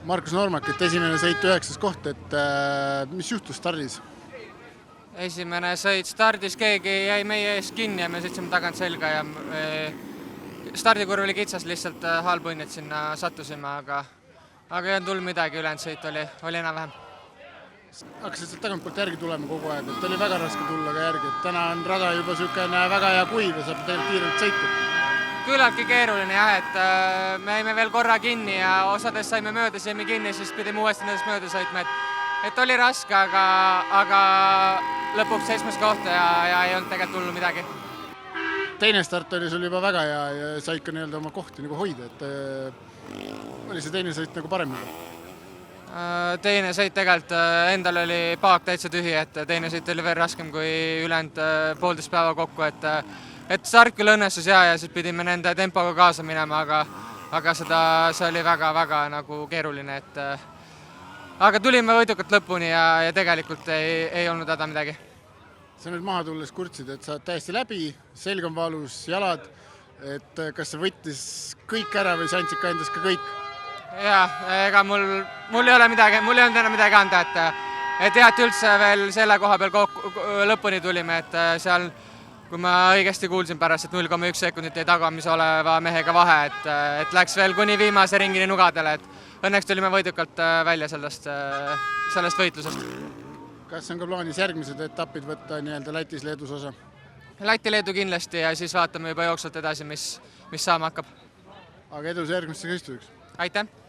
Markus Noormak, et esimene sõit 9. koht, et mis juhtus stardis? Esimene sõit stardis, keegi jäi meie ees kinni ja me sõitsime tagant selga ja stardikurv oli kitsas, lihtsalt halb õnn, et sinna sattusime, aga ei olnud hull midagi, ülejäänud sõit oli enam-vähem. Hakkasid sealt tagantpoolt järgi tulema kogu aeg, et oli väga raske tulla ka järgi, et täna on rada juba niisugune väga hea kuiv ja saab tegelikult kiirelt sõita. Küllaltki keeruline jah, et me jäime veel korra kinni ja osades saime mööda, jäime kinni, siis pidime uuesti nendest mööda sõitma, et oli raske, aga lõpuks 7. koht ja ei olnud tegelikult hullu midagi. Teine start oli sul juba väga hea ja sa ikka oma kohti hoida, et oli see teine sõit parem juba? Teine sõit tegelikult endal oli paak täitsa tühi, et teine sõit oli veel raskem kui ülejäänud 1,5 päeva kokku, et start küll õnnestus ja siis pidime nende tempoga kaasa minema, aga see oli väga-väga keeruline, aga tulime võidukalt lõpuni ja tegelikult ei olnud häda midagi. Sa nüüd maha tulles kurtsid, et sa oled täiesti läbi, selg on valus, jalad, et kas see võttis kõik ära või sa andsid ka endast ka kõik? Jaa, ega mul ei ole midagi, mul ei olnud enam midagi anda, et hea, et üldse veel selle koha peal lõpuni tulime, et seal, kui ma õigesti kuulsin pärast, et 0,1 sekundit jäi tagamis oleva mehega vahe, et läks veel kuni viimase ringini nugadele, et õnneks tulime võidukalt välja sellest võitlusest. Kas on ka plaanis järgmised etapid võtta Lätis-Leedus osa? Läti-Leedu kindlasti ja siis vaatame juba jooksvalt edasi, mis saama hakkab. Aga edu järgmisteks võistlusteks! Aitäh!